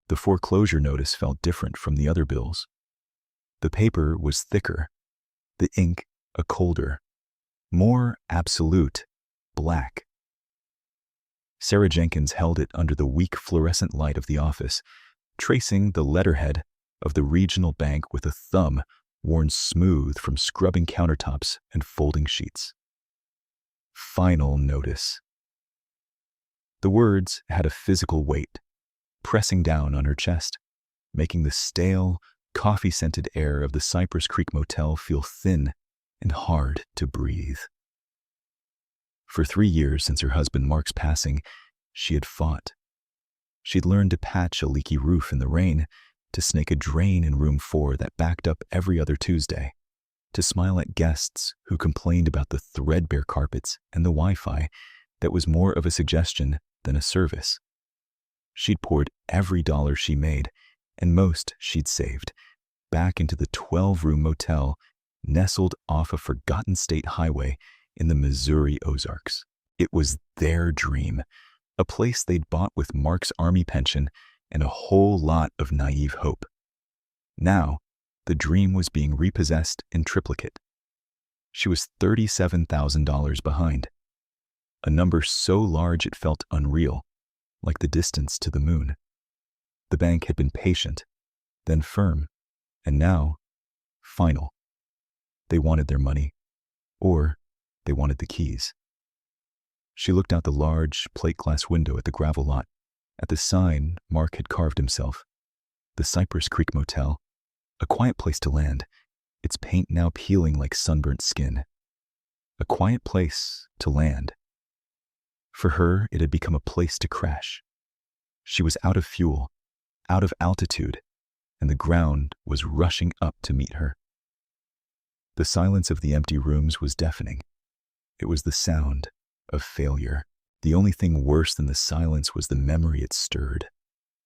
The foreclosure notice felt different from the other bills. The paper was thicker, the ink a colder, more absolute black. Sarah Jenkins held it under the weak fluorescent light of the office, tracing the letterhead of the regional bank with a thumb worn smooth from scrubbing countertops and folding sheets. Final notice. The words had a physical weight, pressing down on her chest, making the stale, coffee-scented air of the Cypress Creek Motel feel thin and hard to breathe. For 3 years since her husband Mark's passing, she had fought. She'd learned to patch a leaky roof in the rain, to snake a drain in room 4 that backed up every other Tuesday, to smile at guests who complained about the threadbare carpets and the Wi-Fi that was more of a suggestion than a service. She'd poured every dollar she made, and most she'd saved, back into the 12-room motel nestled off a forgotten state highway in the Missouri Ozarks. It was their dream, a place they'd bought with Mark's Army pension and a whole lot of naive hope. Now, the dream was being repossessed in triplicate. She was $37,000 behind, a number so large it felt unreal, like the distance to the moon. The bank had been patient, then firm, and now, final. They wanted their money, or they wanted the keys. She looked out the large, plate-glass window at the gravel lot, at the sign Mark had carved himself. The Cypress Creek Motel, a quiet place to land, its paint now peeling like sunburnt skin. A quiet place to land. For her, it had become a place to crash. She was out of fuel, out of altitude, and the ground was rushing up to meet her. The silence of the empty rooms was deafening. It was the sound of failure. The only thing worse than the silence was the memory it stirred.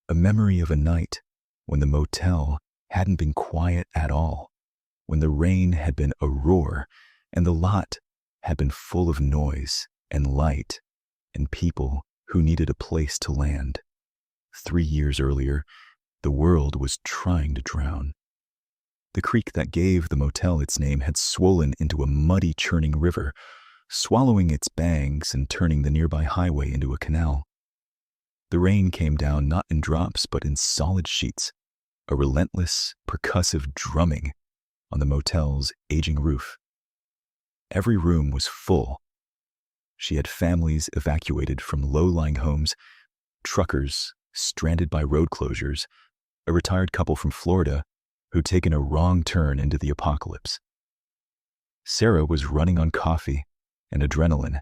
A memory of a night when the motel hadn't been quiet at all, when the rain had been a roar and the lot had been full of noise and light and people who needed a place to land. 3 years earlier, the world was trying to drown. The creek that gave the motel its name had swollen into a muddy, churning river, swallowing its banks and turning the nearby highway into a canal. The rain came down not in drops but in solid sheets, a relentless, percussive drumming on the motel's aging roof. Every room was full. She had families evacuated from low-lying homes, truckers stranded by road closures, a retired couple from Florida who'd taken a wrong turn into the apocalypse. Sarah was running on coffee and adrenaline,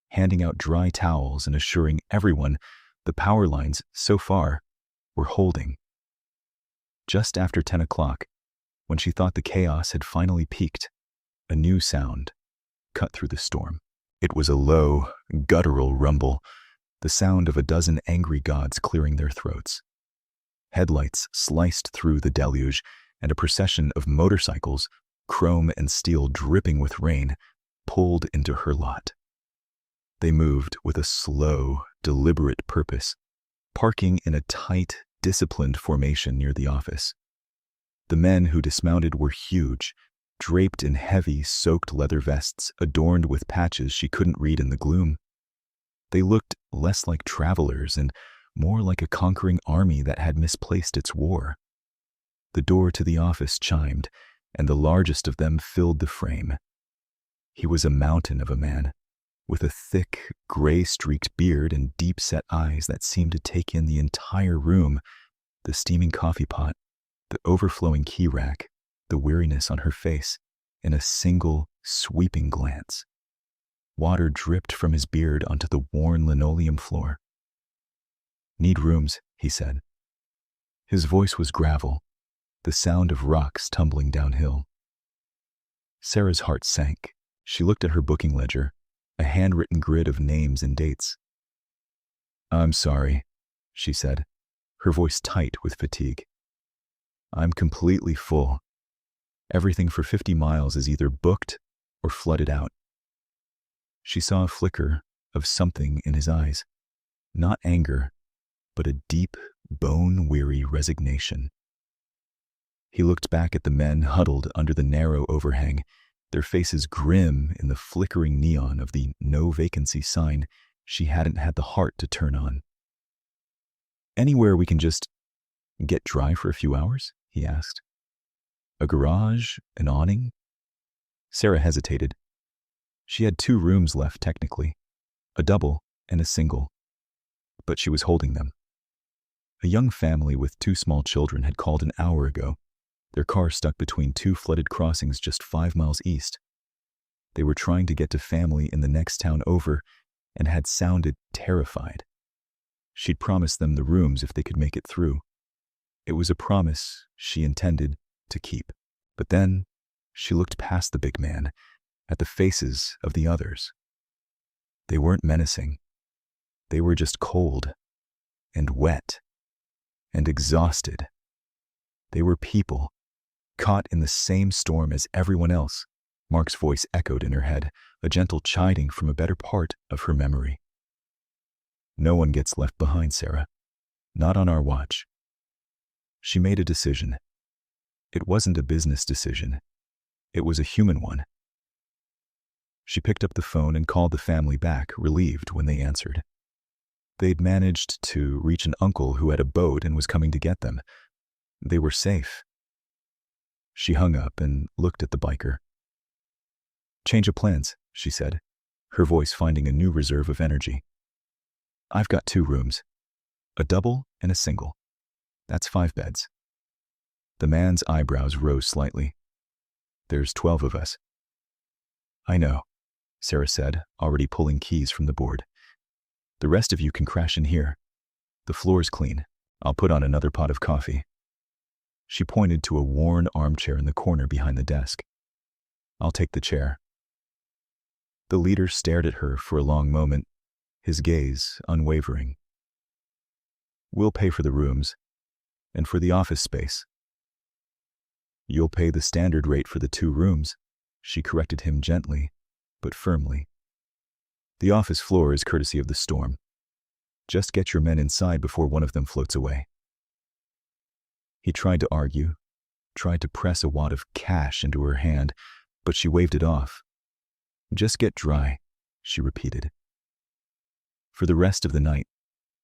handing out dry towels and assuring everyone the power lines, so far, were holding. Just after 10 o'clock, when she thought the chaos had finally peaked, a new sound cut through the storm. It was a low, guttural rumble, the sound of a dozen angry gods clearing their throats. Headlights sliced through the deluge, and a procession of motorcycles, chrome and steel dripping with rain, pulled into her lot. They moved with a slow, deliberate purpose, parking in a tight, disciplined formation near the office. The men who dismounted were huge, draped in heavy, soaked leather vests adorned with patches she couldn't read in the gloom. They looked less like travelers and more like a conquering army that had misplaced its war. The door to the office chimed, and the largest of them filled the frame. He was a mountain of a man, with a thick, gray-streaked beard and deep-set eyes that seemed to take in the entire room, the steaming coffee pot, the overflowing key rack, the weariness on her face, in a single, sweeping glance. Water dripped from his beard onto the worn linoleum floor. "Need rooms," he said. His voice was gravel, the sound of rocks tumbling downhill. Sarah's heart sank. She looked at her booking ledger, a handwritten grid of names and dates. "I'm sorry," she said, her voice tight with fatigue. "I'm completely full. Everything for 50 miles is either booked or flooded out." She saw a flicker of something in his eyes, not anger, but a deep, bone-weary resignation. He looked back at the men huddled under the narrow overhang, their faces grim in the flickering neon of the no vacancy sign she hadn't had the heart to turn on. "Anywhere we can just get dry for a few hours?" he asked. "A garage? An awning?" Sarah hesitated. She had 2 rooms left technically, a double and a single, but she was holding them. A young family with 2 small children had called an hour ago, their car stuck between 2 flooded crossings just 5 miles east. They were trying to get to family in the next town over and had sounded terrified. She'd promised them the rooms if they could make it through. It was a promise she intended to keep. But then she looked past the big man at the faces of the others. They weren't menacing. They were just cold and wet and exhausted. They were people, caught in the same storm as everyone else. Mark's voice echoed in her head, a gentle chiding from a better part of her memory. "No one gets left behind, Sarah. Not on our watch." She made a decision. It wasn't a business decision. It was a human one. She picked up the phone and called the family back, relieved when they answered. They'd managed to reach an uncle who had a boat and was coming to get them. They were safe. She hung up and looked at the biker. "Change of plans," she said, her voice finding a new reserve of energy. "I've got 2 rooms, a double and a single. That's 5 beds." The man's eyebrows rose slightly. "There's 12 of us." "I know," Sarah said, already pulling keys from the board. "The rest of you can crash in here. The floor's clean. I'll put on another pot of coffee." She pointed to a worn armchair in the corner behind the desk. "I'll take the chair." The leader stared at her for a long moment, his gaze unwavering. "We'll pay for the rooms, and for the office space." "You'll pay the standard rate for the 2 rooms," she corrected him gently, but firmly. "The office floor is courtesy of the storm. Just get your men inside before one of them floats away." He tried to argue, tried to press a wad of cash into her hand, but she waved it off. "Just get dry," she repeated. For the rest of the night,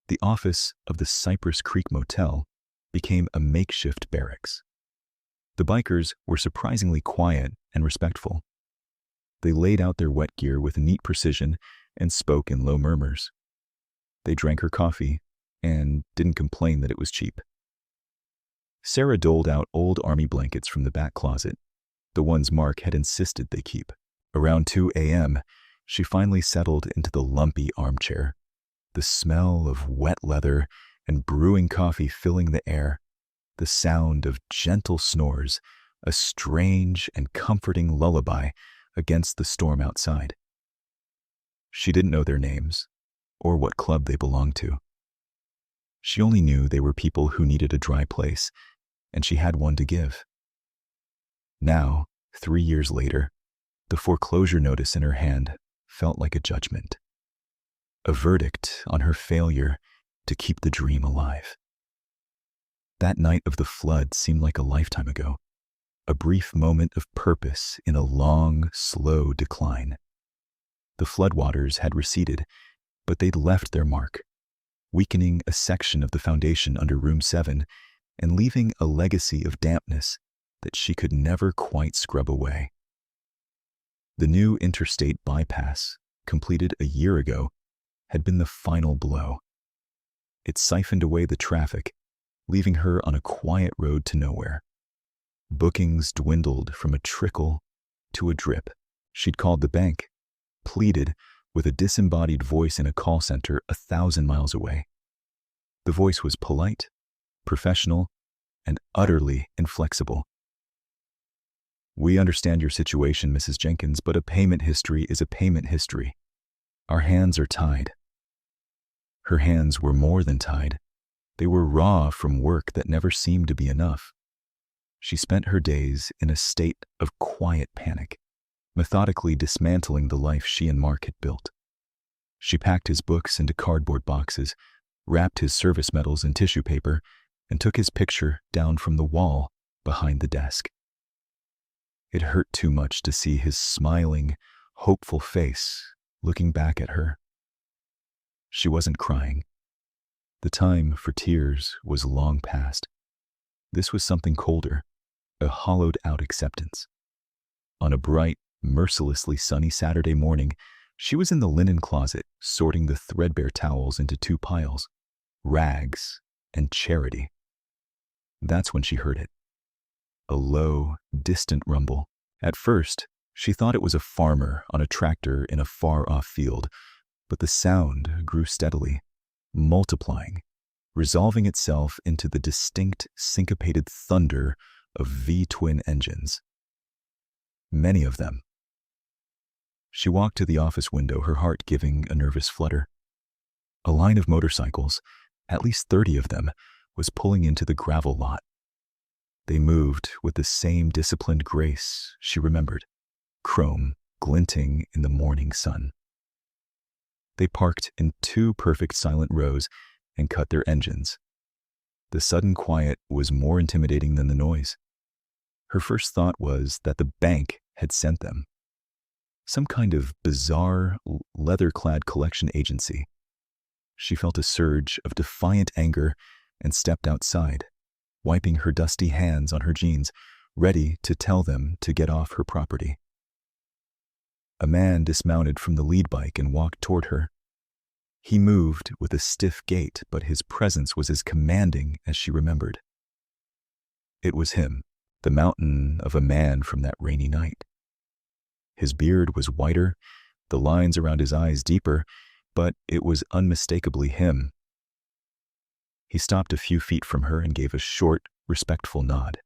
the office of the Cypress Creek Motel became a makeshift barracks. The bikers were surprisingly quiet and respectful. They laid out their wet gear with neat precision and spoke in low murmurs. They drank her coffee and didn't complain that it was cheap. Sarah doled out old army blankets from the back closet, the ones Mark had insisted they keep. Around 2 a.m., she finally settled into the lumpy armchair, the smell of wet leather and brewing coffee filling the air, the sound of gentle snores, a strange and comforting lullaby against the storm outside. She didn't know their names or what club they belonged to. She only knew they were people who needed a dry place, and she had one to give. Now, 3 years later, the foreclosure notice in her hand felt like a judgment, a verdict on her failure to keep the dream alive. That night of the flood seemed like a lifetime ago, a brief moment of purpose in a long, slow decline. The floodwaters had receded, but they'd left their mark, weakening a section of the foundation under Room 7 and leaving a legacy of dampness that she could never quite scrub away. The new interstate bypass, completed a year ago, had been the final blow. It siphoned away the traffic, leaving her on a quiet road to nowhere. Bookings dwindled from a trickle to a drip. She'd called the bank, pleaded with a disembodied voice in a call center 1,000 miles away. The voice was polite, professional, and utterly inflexible. "We understand your situation, Mrs. Jenkins, but a payment history is a payment history. Our hands are tied." Her hands were more than tied. They were raw from work that never seemed to be enough. She spent her days in a state of quiet panic, methodically dismantling the life she and Mark had built. She packed his books into cardboard boxes, wrapped his service medals in tissue paper, and took his picture down from the wall behind the desk. It hurt too much to see his smiling, hopeful face looking back at her. She wasn't crying. The time for tears was long past. This was something colder, a hollowed-out acceptance. On a bright, mercilessly sunny Saturday morning, she was in the linen closet sorting the threadbare towels into two piles, rags and charity. That's when she heard it. A low, distant rumble. At first, she thought it was a farmer on a tractor in a far-off field, but the sound grew steadily, multiplying, resolving itself into the distinct, syncopated thunder of V-twin engines. Many of them. She walked to the office window, her heart giving a nervous flutter. A line of motorcycles, at least 30 of them, was pulling into the gravel lot. They moved with the same disciplined grace she remembered, chrome glinting in the morning sun. They parked in two perfect silent rows and cut their engines. The sudden quiet was more intimidating than the noise. Her first thought was that the bank had sent them. Some kind of bizarre, leather-clad collection agency. She felt a surge of defiant anger and stepped outside, wiping her dusty hands on her jeans, ready to tell them to get off her property. A man dismounted from the lead bike and walked toward her. He moved with a stiff gait, but his presence was as commanding as she remembered. It was him, the mountain of a man from that rainy night. His beard was whiter, the lines around his eyes deeper, but it was unmistakably him. He stopped a few feet from her and gave a short, respectful nod.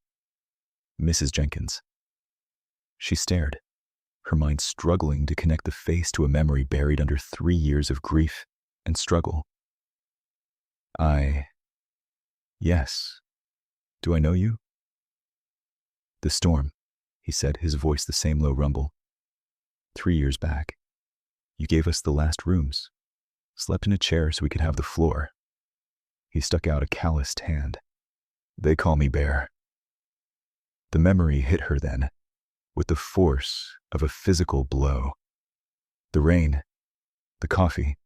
Mrs. Jenkins. She stared, her mind struggling to connect the face to a memory buried under 3 years of grief and struggle. Yes. Do I know you? The storm, he said, his voice the same low rumble. 3 years back. You gave us the last rooms. Slept in a chair so we could have the floor. He stuck out a calloused hand. They call me Bear. The memory hit her then, with the force of a physical blow. The rain, the coffee,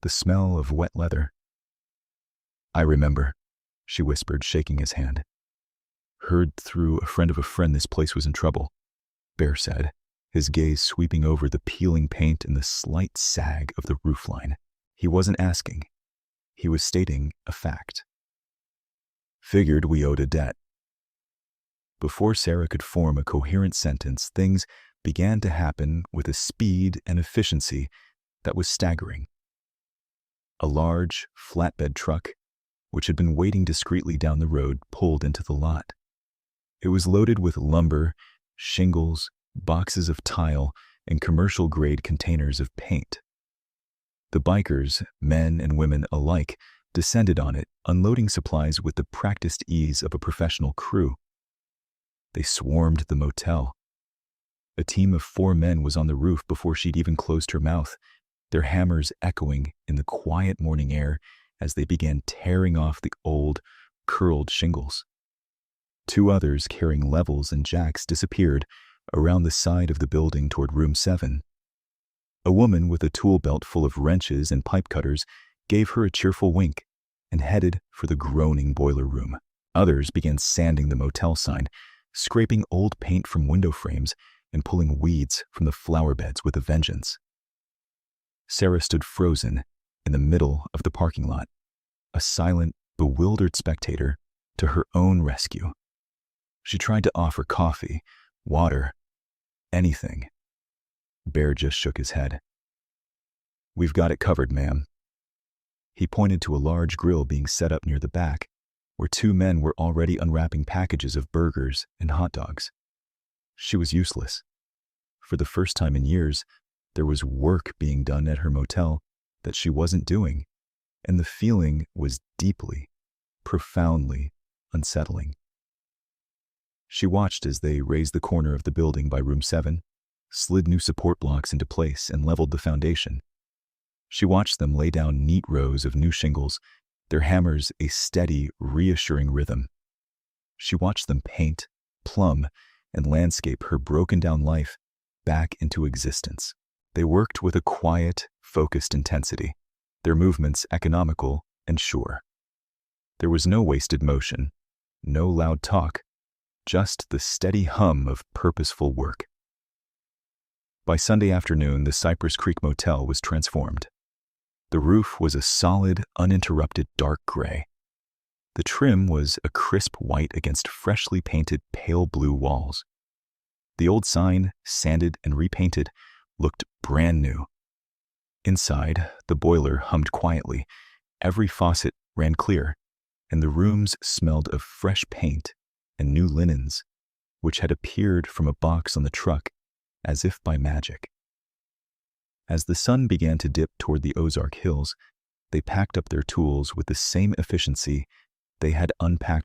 the smell of wet leather. I remember, she whispered, shaking his hand. Heard through a friend of a friend this place was in trouble, Bear said, his gaze sweeping over the peeling paint and the slight sag of the roofline. He wasn't asking. He was stating a fact. Figured we owed a debt. Before Sarah could form a coherent sentence, things began to happen with a speed and efficiency that was staggering. A large, flatbed truck, which had been waiting discreetly down the road, pulled into the lot. It was loaded with lumber, shingles, boxes of tile, and commercial-grade containers of paint. The bikers, men and women alike, descended on it, unloading supplies with the practiced ease of a professional crew. They swarmed the motel. A team of 4 men was on the roof before she'd even closed her mouth, their hammers echoing in the quiet morning air as they began tearing off the old, curled shingles. 2 others carrying levels and jacks disappeared around the side of the building toward room 7. A woman with a tool belt full of wrenches and pipe cutters gave her a cheerful wink and headed for the groaning boiler room. Others began sanding the motel sign, scraping old paint from window frames and pulling weeds from the flower beds with a vengeance. Sarah stood frozen in the middle of the parking lot, a silent, bewildered spectator to her own rescue. She tried to offer coffee, water, anything. Bear just shook his head. We've got it covered, ma'am. He pointed to a large grill being set up near the back, where 2 men were already unwrapping packages of burgers and hot dogs. She was useless. For the first time in years, there was work being done at her motel that she wasn't doing, and the feeling was deeply, profoundly unsettling. She watched as they raised the corner of the building by room 7, slid new support blocks into place, and leveled the foundation. She watched them lay down neat rows of new shingles their hammers a steady, reassuring rhythm. She watched them paint, plumb, and landscape her broken-down life back into existence. They worked with a quiet, focused intensity, their movements economical and sure. There was no wasted motion, no loud talk, just the steady hum of purposeful work. By Sunday afternoon, the Cypress Creek Motel was transformed. The roof was a solid, uninterrupted dark gray. The trim was a crisp white against freshly painted pale blue walls. The old sign, sanded and repainted, looked brand new. Inside, the boiler hummed quietly, every faucet ran clear, and the rooms smelled of fresh paint and new linens, which had appeared from a box on the truck as if by magic. As the sun began to dip toward the Ozark Hills, they packed up their tools with the same efficiency they had unpacked